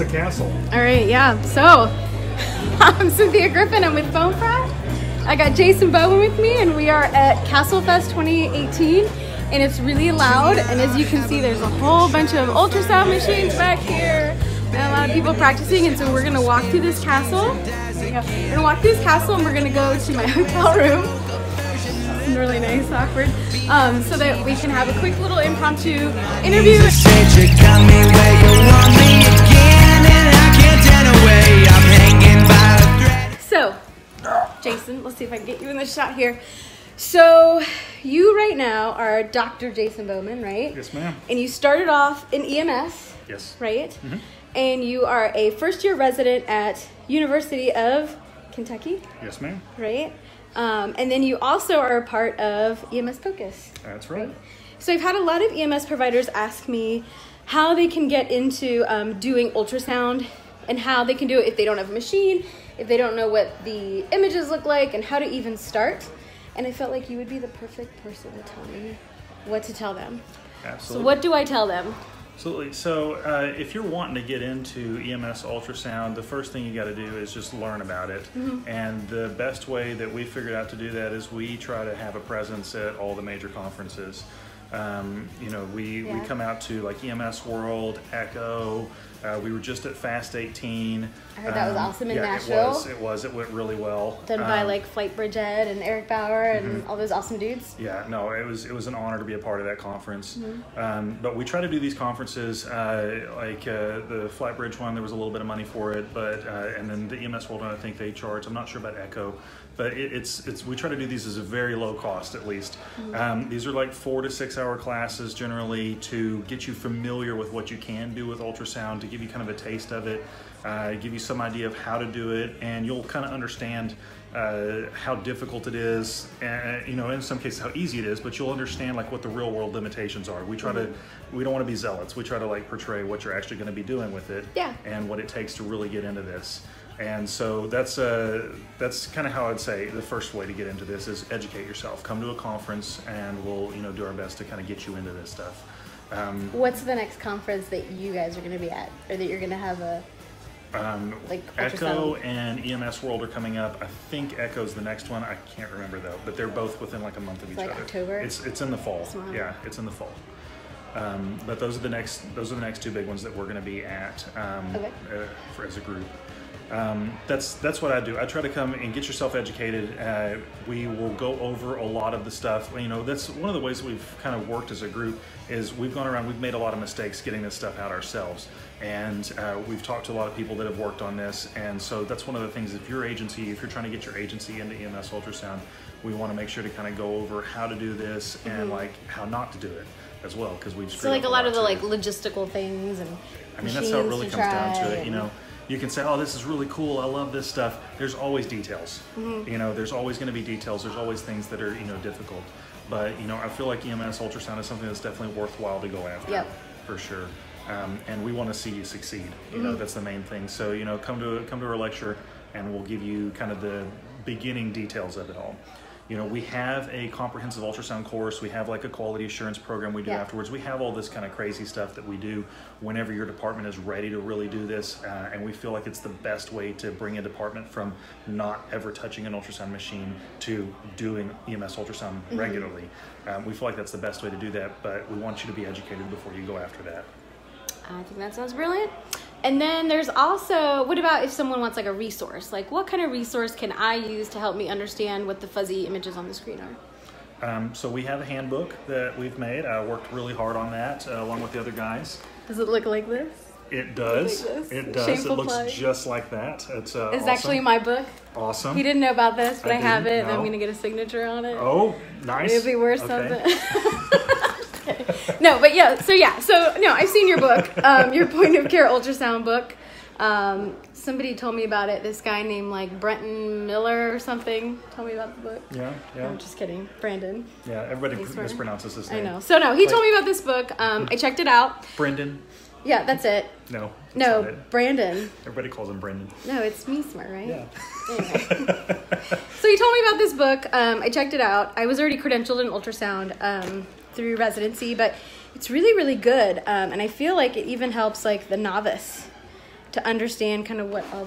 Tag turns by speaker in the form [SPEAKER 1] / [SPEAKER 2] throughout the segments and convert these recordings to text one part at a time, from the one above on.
[SPEAKER 1] a castle.
[SPEAKER 2] All right, yeah. So, I'm Cynthia Griffin. I'm with Foam Frat. I got Jason Bowman with me, and we are at Castlefest2018, and it's really loud. And as you can see, there's a whole bunch of ultrasound machines back here, and a lot of people practicing. And so we're gonna walk through this castle. We're gonna walk through this castle, and we're gonna go to my hotel room. Really nice, awkward, so that we can have a quick little impromptu interview. So, Jason, let's see if I can get you in the shot here. So, you right now are Dr. Jason Bowman, right?
[SPEAKER 1] Yes, ma'am.
[SPEAKER 2] And you started off in EMS.
[SPEAKER 1] Yes.
[SPEAKER 2] Right?
[SPEAKER 1] Mm-hmm.
[SPEAKER 2] And you are a first-year resident at University of Kentucky.
[SPEAKER 1] Yes, ma'am.
[SPEAKER 2] Right? And then you also are a part of EMS Focus.
[SPEAKER 1] That's right.
[SPEAKER 2] So I've had a lot of EMS providers ask me how they can get into doing ultrasound and how they can do it if they don't have a machine, if they don't know what the images look like, and how to even start. And I felt like you would be the perfect person to tell me what to tell them.
[SPEAKER 1] Absolutely.
[SPEAKER 2] So what do I tell them?
[SPEAKER 1] Absolutely. So if you're wanting to get into EMS ultrasound, the first thing you got to do is just learn about it. Mm-hmm. And the best way that we figured out to do that is we try to have a presence at all the major conferences. We come out to like EMS World, Echo. We were just at Fast18.
[SPEAKER 2] I heard that was awesome in Nashville.
[SPEAKER 1] It was. It went really well.
[SPEAKER 2] Done by like Flight Bridget and Eric Bauer and all those awesome dudes.
[SPEAKER 1] Yeah, no, it was an honor to be a part of that conference.
[SPEAKER 2] Mm-hmm.
[SPEAKER 1] But we try to do these conferences the Flight Bridge one. There was a little bit of money for it, but and then the EMS World one, I think they charge. I'm not sure about Echo, but it's we try to do these as a very low cost at least. Mm-hmm. These are like 4 to 6 hour classes generally to get you familiar with what you can do with ultrasound, to give you kind of a taste of it, give you some idea of how to do it, and you'll kind of understand how difficult it is, and in some cases how easy it is, but you'll understand like what the real world limitations are. We try to, we don't want to be zealots. We try to like portray what you're actually going to be doing with it, and what it takes to really get into this. And so that's kind of how I'd say the first way to get into this is educate yourself. Come to a conference, and we'll do our best to kind of get you into this stuff.
[SPEAKER 2] What's the next conference that you guys are going to be at, or that you're going to have a
[SPEAKER 1] Echo and EMS World are coming up. I think Echo's the next one. I can't remember though, but they're both within like a month of each other.
[SPEAKER 2] October.
[SPEAKER 1] It's in the fall. Yeah, it's in the fall. But those are the next two big ones that we're going to be at as a group. That's what I do. I try to come and get yourself educated. We will go over a lot of the stuff. That's one of the ways that we've kind of worked as a group is we've gone around, we've made a lot of mistakes getting this stuff out ourselves. And we've talked to a lot of people that have worked on this. And so that's one of the things, if you're trying to get your agency into EMS ultrasound, we want to make sure to kind of go over how to do this and like how not to do it as well, because we've screwed up
[SPEAKER 2] a lot of the like logistical things and
[SPEAKER 1] that's how it really comes down to it. You can say, oh, this is really cool, I love this stuff. There's always details. There's always going to be details. There's always things that are difficult. But I feel like EMS ultrasound is something that's definitely worthwhile to go after, for sure. And we want to see you succeed. That's the main thing. So come to our lecture, and we'll give you kind of the beginning details of it all. We have a comprehensive ultrasound course. We have like a quality assurance program we do afterwards. We have all this kind of crazy stuff that we do whenever your department is ready to really do this. And we feel like it's the best way to bring a department from not ever touching an ultrasound machine to doing EMS ultrasound regularly. We feel like that's the best way to do that, but we want you to be educated before you go after that.
[SPEAKER 2] I think that sounds brilliant. And then there's also, what about if someone wants like a resource? Like what kind of resource can I use to help me understand what the fuzzy images on the screen are?
[SPEAKER 1] So we have a handbook that we've made. I worked really hard on that along with the other guys.
[SPEAKER 2] Does it look like this?
[SPEAKER 1] It does. It does.
[SPEAKER 2] Shameful
[SPEAKER 1] it looks
[SPEAKER 2] plug.
[SPEAKER 1] just like that. It's awesome.
[SPEAKER 2] Actually my book.
[SPEAKER 1] Awesome.
[SPEAKER 2] He didn't know about this, but I have it.
[SPEAKER 1] No.
[SPEAKER 2] And I'm going to get a signature on it.
[SPEAKER 1] Oh, nice.
[SPEAKER 2] It'd be worth something. No, but no, I've seen your book, your point of care ultrasound book. Somebody told me about it. This guy named like Brenton Miller or something told me about the book.
[SPEAKER 1] Yeah.
[SPEAKER 2] No, I'm just kidding. Brandon.
[SPEAKER 1] Yeah, everybody mispronounces his name.
[SPEAKER 2] I know. So no, he told me about this book. I checked it out.
[SPEAKER 1] Brendan.
[SPEAKER 2] Yeah, that's it.
[SPEAKER 1] No,
[SPEAKER 2] Brandon.
[SPEAKER 1] Everybody calls him Brendan.
[SPEAKER 2] No, it's me smart, right?
[SPEAKER 1] Yeah.
[SPEAKER 2] Anyway. So he told me about this book. I checked it out. I was already credentialed in ultrasound through residency, but it's really, really good. And I feel like it even helps like the novice. to understand kind of what all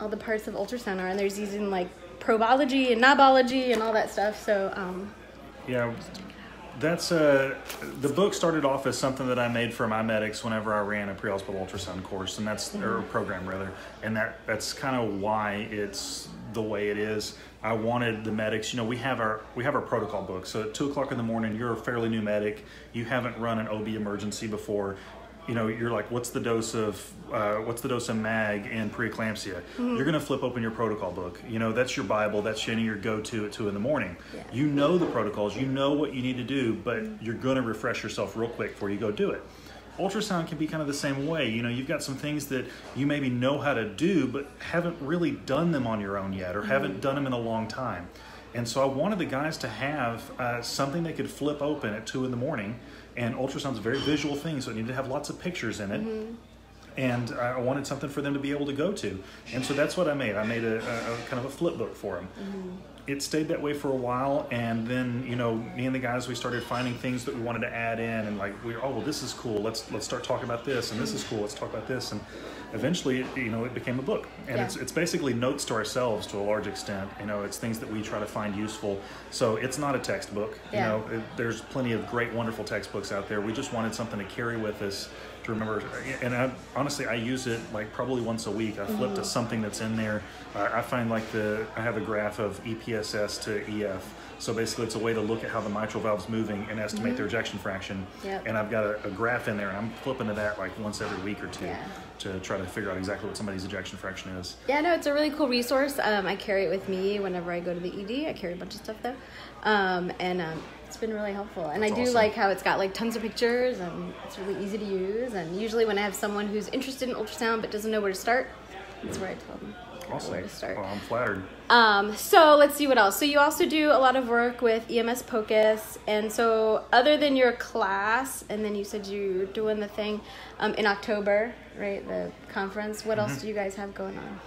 [SPEAKER 2] the parts of ultrasound are. And there's using like probology and knobology and all that stuff. So
[SPEAKER 1] yeah, that's the book started off as something that I made for my medics whenever I ran a pre-hospital ultrasound course, and that's or program rather, and that's kind of why it's the way it is. I wanted the medics, we have our protocol book. So at 2 o'clock in the morning, you're a fairly new medic, you haven't run an OB emergency before. You're like, what's the dose of mag in preeclampsia? You're going to flip open your protocol book. That's your Bible. That's your go-to at 2 in the morning.
[SPEAKER 2] Yeah.
[SPEAKER 1] You know the protocols. You know what you need to do, but you're going to refresh yourself real quick before you go do it. Ultrasound can be kind of the same way. You've got some things that you maybe know how to do, but haven't really done them on your own yet, or haven't done them in a long time. And so I wanted the guys to have something they could flip open at 2 in the morning. And ultrasound's a very visual thing, so it needed to have lots of pictures in it. And I wanted something for them to be able to go to. And so that's what I made. I made a kind of a flip book for them. It stayed that way for a while, and then, me and the guys, we started finding things that we wanted to add in, and like, well, this is cool, let's start talking about this, and this is cool, let's talk about this, and eventually, it became a book. And it's basically notes to ourselves to a large extent. It's things that we try to find useful. So it's not a textbook. There's plenty of great, wonderful textbooks out there. We just wanted something to carry with us to remember. And honestly, I use it like probably once a week. I flip to something that's in there. I find like I have a graph of EPSS to EF. So basically it's a way to look at how the mitral valve's moving and estimate their ejection fraction. And I've got a graph in there, and I'm flipping to that like once every week or two to try to figure out exactly what somebody's ejection fraction is.
[SPEAKER 2] Yeah, no, it's a really cool resource. I carry it with me whenever I go to the ED. I carry a bunch of stuff though. It's been really helpful. And I do
[SPEAKER 1] awesome.
[SPEAKER 2] like how it's got like tons of pictures, and it's really easy to use. And usually when I have someone who's interested in ultrasound but doesn't know where to start, that's where I tell them where to start.
[SPEAKER 1] Well, I'm flattered.
[SPEAKER 2] So let's see what else. So you also do a lot of work with EMS POCUS. And so other than your class, and then you said you're doing the thing in October, right? The conference. What else do you guys have going on?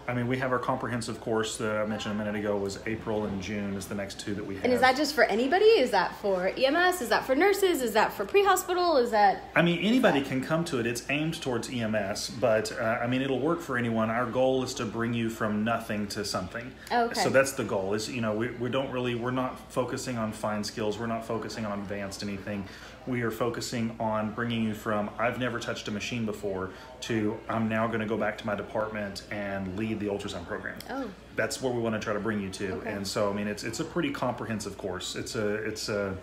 [SPEAKER 1] I mean, we have our comprehensive course that I mentioned a minute ago was April and June is the next two that we have.
[SPEAKER 2] And is that just for anybody? Is that for EMS? Is that for nurses? Is that for pre-hospital? Is that...
[SPEAKER 1] I mean, anybody can come to it. It's aimed towards EMS, but I mean, it'll work for anyone. Our goal is to bring you from nothing to something.
[SPEAKER 2] Okay.
[SPEAKER 1] So that's the goal is, we're not focusing on fine skills. We're not focusing on advanced anything. We are focusing on bringing you from, I've never touched a machine before, to I'm now going to go back to my department and lead the ultrasound program.
[SPEAKER 2] Oh.
[SPEAKER 1] That's where we want to try to bring you to.
[SPEAKER 2] Okay.
[SPEAKER 1] And so, I mean, it's a pretty comprehensive course. It's an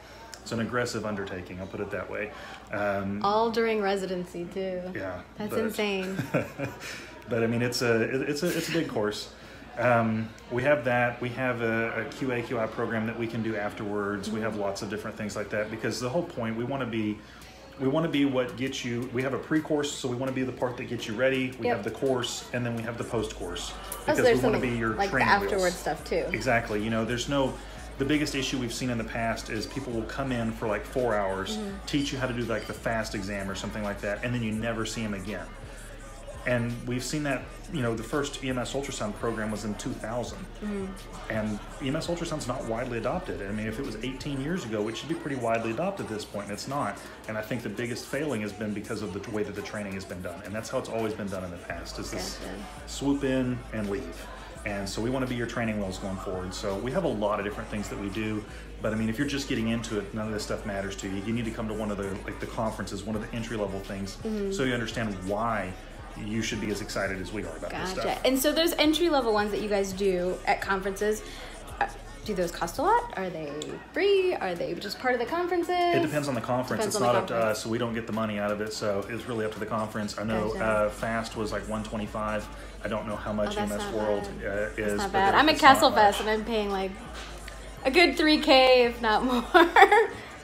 [SPEAKER 1] aggressive undertaking, I'll put it that way.
[SPEAKER 2] All during residency too.
[SPEAKER 1] Yeah.
[SPEAKER 2] That's insane.
[SPEAKER 1] But I mean, it's a big course. We have that. We have a QA/QI program that we can do afterwards. We have lots of different things like that because the whole point, we want to be what gets you. We have a pre-course, so we want to be the part that gets you ready. We have the course, and then we have the post-course because we want to be your
[SPEAKER 2] like
[SPEAKER 1] training
[SPEAKER 2] the afterward
[SPEAKER 1] wheels.
[SPEAKER 2] Stuff too.
[SPEAKER 1] Exactly. The biggest issue we've seen in the past is people will come in for like 4 hours, teach you how to do like the FAST exam or something like that, and then you never see them again. And we've seen that, the first EMS ultrasound program was in 2000. And EMS ultrasound's not widely adopted. I mean, if it was 18 years ago, it should be pretty widely adopted at this point, and it's not. And I think the biggest failing has been because of the way that the training has been done. And that's how it's always been done in the past, is this swoop in and leave. And so we want to be your training wheels going forward. So we have a lot of different things that we do. But I mean, if you're just getting into it, none of this stuff matters to you. You need to come to one of the conferences, one of the entry-level things, so you understand why you should be as excited as we are about this stuff.
[SPEAKER 2] And so those entry-level ones that you guys do at conferences, do those cost a lot? Are they free? Are they just part of the conferences?
[SPEAKER 1] It depends on the conference. It's not up to us, so we don't get the money out of it. So it's really up to the conference. I know FAST was like $125. I don't know how much EMS World is.
[SPEAKER 2] That's not bad. I'm at Castlefest and I'm paying like a good $3K, if not more.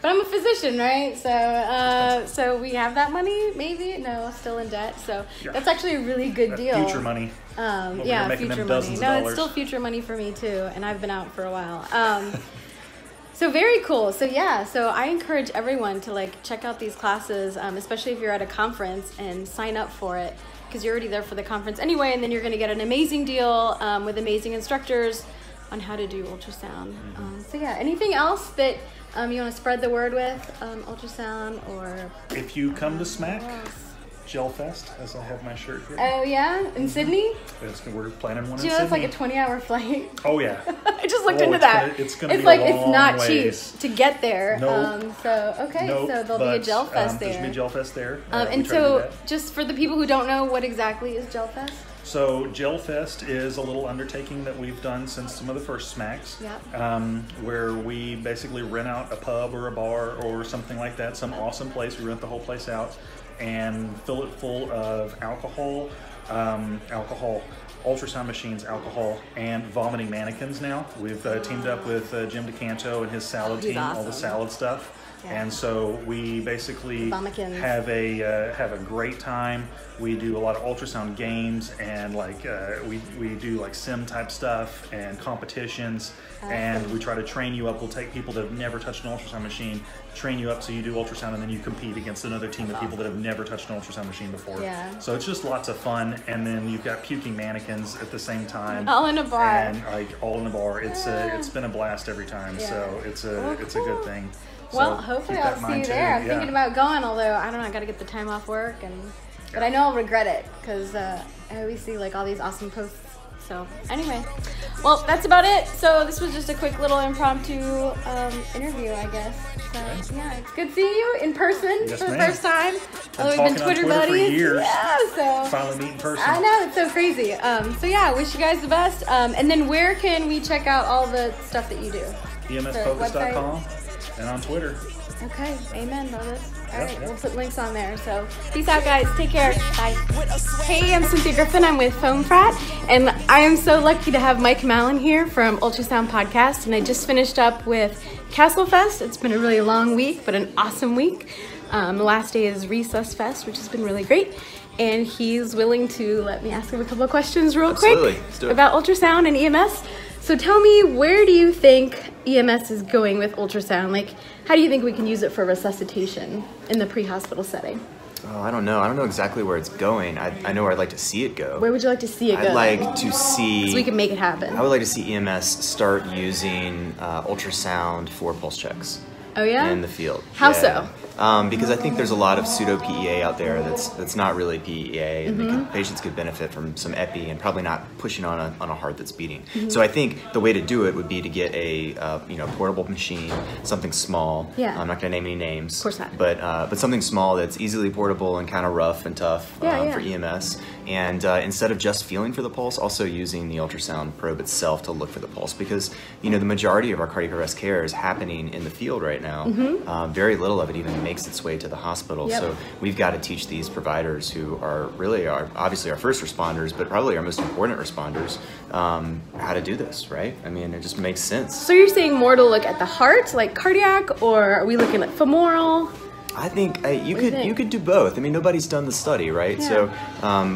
[SPEAKER 2] But I'm a physician, right? So we have that money, maybe? No, still in debt. So that's actually a really good deal.
[SPEAKER 1] Future money.
[SPEAKER 2] Future money. No, it's still future money for me too, and I've been out for a while. So very cool. So so I encourage everyone to check out these classes, especially if you're at a conference, and sign up for it because you're already there for the conference anyway, and then you're going to get an amazing deal with amazing instructors on how to do ultrasound. Anything else that you want to spread the word with ultrasound, or
[SPEAKER 1] if you come to SMAC, Gelfest, as I have my shirt here.
[SPEAKER 2] Oh yeah, in Sydney.
[SPEAKER 1] We're planning one in
[SPEAKER 2] Do you know
[SPEAKER 1] Sydney.
[SPEAKER 2] it's like a 20-hour flight?
[SPEAKER 1] Oh yeah.
[SPEAKER 2] I just looked into that.
[SPEAKER 1] It's like
[SPEAKER 2] it's not
[SPEAKER 1] ways.
[SPEAKER 2] cheap to get there.
[SPEAKER 1] Nope.
[SPEAKER 2] So okay,
[SPEAKER 1] Nope,
[SPEAKER 2] so there'll be a Gelfest there.
[SPEAKER 1] There's gonna be a Gelfest there.
[SPEAKER 2] And so, just for the people who don't know, what exactly is Gelfest?
[SPEAKER 1] So Gelfest is a little undertaking that we've done since some of the first smacks, where we basically rent out a pub or a bar or something like that, some awesome place. We rent the whole place out and fill it full of alcohol, ultrasound machines, alcohol, and vomiting mannequins now. We've teamed up with Jim DeCanto and his salad team,
[SPEAKER 2] awesome.
[SPEAKER 1] all the salad stuff. Yeah. And so we basically have a great time. We do a lot of ultrasound games and we do like sim type stuff and competitions. Awesome. And we try to train you up. We'll take people that have never touched an ultrasound machine, train you up so you do ultrasound, and then you compete against another team of people that have never touched an ultrasound machine before. Yeah. So it's just lots of fun. And then you've got puking mannequins at the same time.
[SPEAKER 2] All in a bar.
[SPEAKER 1] And all in a bar. It's been a blast every time. Yeah. So it's a good thing.
[SPEAKER 2] Well,
[SPEAKER 1] so
[SPEAKER 2] hopefully I'll see you there. I'm thinking about going, although I don't know, I got to get the time off work, but I know I'll regret it because I always see like all these awesome posts. So anyway, well, that's about it. So this was just a quick little impromptu interview, I guess. So yeah, it's good seeing you in person for the first time.
[SPEAKER 1] Although we've been Twitter buddies for years.
[SPEAKER 2] Yeah, so
[SPEAKER 1] finally meet in person.
[SPEAKER 2] I know, it's so crazy. So yeah, I wish you guys the best. And then where can we check out all the stuff that you do?
[SPEAKER 1] EMSfocus.com. And on Twitter.
[SPEAKER 2] Okay, amen, brother. All right, we'll put links on there. So peace out, guys. Take care. Bye. Hey, I'm Cynthia Griffin. I'm with Foam Frat, and I am so lucky to have Mike Mallon here from Ultrasound Podcast. And I just finished up with Castlefest. It's been a really long week, but an awesome week. The last day is Recess Fest, which has been really great. And he's willing to let me ask him a couple of questions real quick about ultrasound and EMS. So tell me, where do you think EMS is going with ultrasound? Like, how do you think we can use it for resuscitation in the pre-hospital setting?
[SPEAKER 3] Oh, I don't know. I don't know exactly where it's going. I know where I'd like to see it go.
[SPEAKER 2] Where would you like to see it go?
[SPEAKER 3] I'd like to see...
[SPEAKER 2] So we can make it happen.
[SPEAKER 3] I would like to see EMS start using ultrasound for pulse checks.
[SPEAKER 2] Oh yeah?
[SPEAKER 3] In the field.
[SPEAKER 2] How so?
[SPEAKER 3] Because I think there's a lot of pseudo PEA out there that's not really PEA, and patients could benefit from some epi and probably not pushing on a heart that's beating. So I think the way to do it would be to get a portable machine, something small. Yeah. I'm not going to name any names.
[SPEAKER 2] Of course not.
[SPEAKER 3] But something small that's easily portable and kind of rough and tough for EMS. And instead of just feeling for the pulse, also using the ultrasound probe itself to look for the pulse, because the majority of our cardiac arrest care is happening in the field right now. Very little of it even makes its way to the hospital. So we've got to teach these providers, who are really obviously our first responders, but probably our most important responders, how to do this, right? I mean, it just makes sense.
[SPEAKER 2] So you're saying more to look at the heart, like cardiac, or are we looking at femoral?
[SPEAKER 3] I think you could do both. I mean, nobody's done the study, right? Yeah. So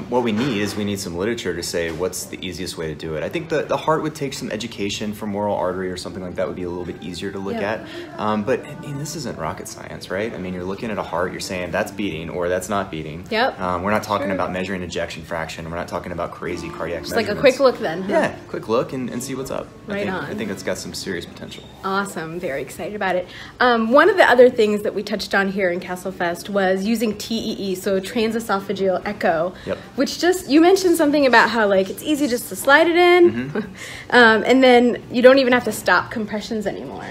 [SPEAKER 3] what we need some literature to say what's the easiest way to do it. I think the heart would take some education. Femoral artery or something like that would be a little bit easier to look at. But I mean, this isn't rocket science, right? I mean, you're looking at a heart, you're saying that's beating or that's not beating. Yep. We're not talking about measuring ejection fraction. We're not talking about crazy cardiac measurements.
[SPEAKER 2] Just like a quick look then. Huh?
[SPEAKER 3] Yeah, quick look and see what's up.
[SPEAKER 2] I
[SPEAKER 3] think it's got some serious potential.
[SPEAKER 2] Awesome. Very excited about it. One of the other things that we touched on here in Castlefest was using TEE, so transesophageal echo, which you mentioned something about how it's easy just to slide it in, and then you don't even have to stop compressions anymore.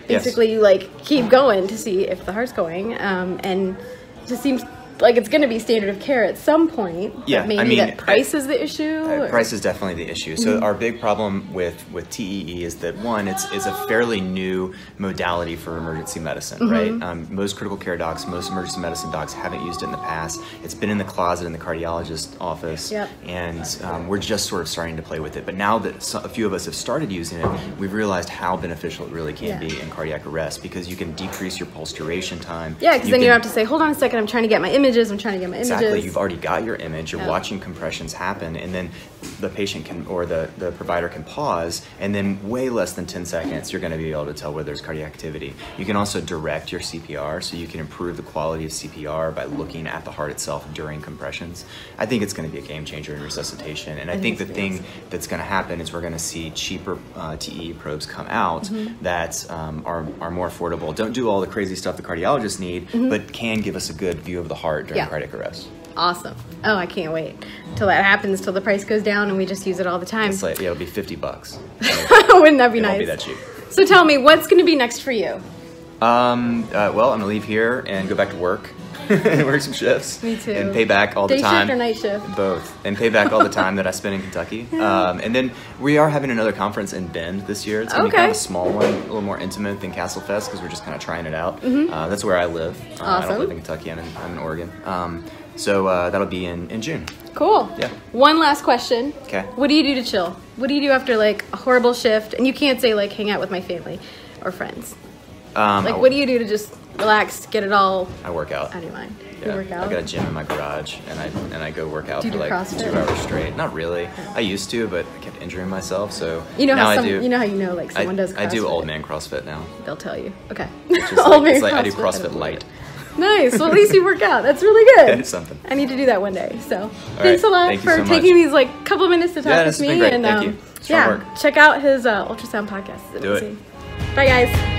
[SPEAKER 2] Basically, you keep going to see if the heart's going, and it just seems like it's going to be standard of care at some point. Yeah, maybe that price is the issue.
[SPEAKER 3] Price is definitely the issue. So our big problem with TEE is that, one, it's a fairly new modality for emergency medicine, right? Most critical care docs, most emergency medicine docs haven't used it in the past. It's been in the closet in the cardiologist office, and we're just sort of starting to play with it. But now that a few of us have started using it, we've realized how beneficial it really can be in cardiac arrest, because you can decrease your pulse duration time.
[SPEAKER 2] Yeah, because then you don't have to say, hold on a second, I'm trying to get my images.
[SPEAKER 3] Exactly, you've already got your image, you're watching compressions happen, and then the patient can, or the provider can pause, and then way less than 10 seconds, you're going to be able to tell whether there's cardiac activity. You can also direct your CPR, so you can improve the quality of CPR by looking at the heart itself during compressions. I think it's going to be a game changer in resuscitation, and I think the thing that's going to happen is we're going to see cheaper TEE probes come out that are more affordable, don't do all the crazy stuff the cardiologists need, but can give us a good view of the heart during cardiac arrest.
[SPEAKER 2] Awesome. Oh, I can't wait till that happens, till the price goes down and we just use it all the time.
[SPEAKER 3] It's like, yeah, it'll be $50.
[SPEAKER 2] Wouldn't that be nice?
[SPEAKER 3] It won't be that cheap.
[SPEAKER 2] So tell me, what's going to be next for you?
[SPEAKER 3] Well, I'm gonna leave here and go back to work and work some shifts.
[SPEAKER 2] Me too.
[SPEAKER 3] And pay back all the
[SPEAKER 2] Day
[SPEAKER 3] time.
[SPEAKER 2] shift or night shift?
[SPEAKER 3] Both. And pay back all the time that I spent in Kentucky. And then we are having another conference in Bend this year. It's gonna be kind of a small one, a little more intimate than Castlefest because we're just kind of trying it out. That's where I live. I don't live in Kentucky. I'm in Oregon. So that'll be in June.
[SPEAKER 2] Cool.
[SPEAKER 3] Yeah.
[SPEAKER 2] One last question.
[SPEAKER 3] Okay.
[SPEAKER 2] What do you do to chill? What do you do after like a horrible shift? And you can't say like hang out with my family or friends. Like what do you do to just relax, get it all
[SPEAKER 3] I work out.
[SPEAKER 2] out of your mind?
[SPEAKER 3] Yeah.
[SPEAKER 2] You work out?
[SPEAKER 3] I got a gym in my garage and I go work out
[SPEAKER 2] Do you
[SPEAKER 3] for
[SPEAKER 2] do
[SPEAKER 3] like
[SPEAKER 2] CrossFit?
[SPEAKER 3] 2 hours straight. Not really. I used to, but I kept injuring myself, so
[SPEAKER 2] You know
[SPEAKER 3] now
[SPEAKER 2] how
[SPEAKER 3] I do.
[SPEAKER 2] you know how like someone does CrossFit?
[SPEAKER 3] I do old man CrossFit now.
[SPEAKER 2] They'll tell you. Okay.
[SPEAKER 3] It's just like, it's like I do CrossFit light.
[SPEAKER 2] Nice. Well, at least you work out. That's really good.
[SPEAKER 3] It's something.
[SPEAKER 2] I need to do that one day. So thanks a lot
[SPEAKER 3] Thank you
[SPEAKER 2] for
[SPEAKER 3] so much.
[SPEAKER 2] taking these like couple minutes to talk
[SPEAKER 3] Yeah,
[SPEAKER 2] with
[SPEAKER 3] this has
[SPEAKER 2] me.
[SPEAKER 3] been great.
[SPEAKER 2] And
[SPEAKER 3] Thank you. Strong work.
[SPEAKER 2] check out his ultrasound podcast. It's
[SPEAKER 3] Do it.
[SPEAKER 2] amazing. Bye guys.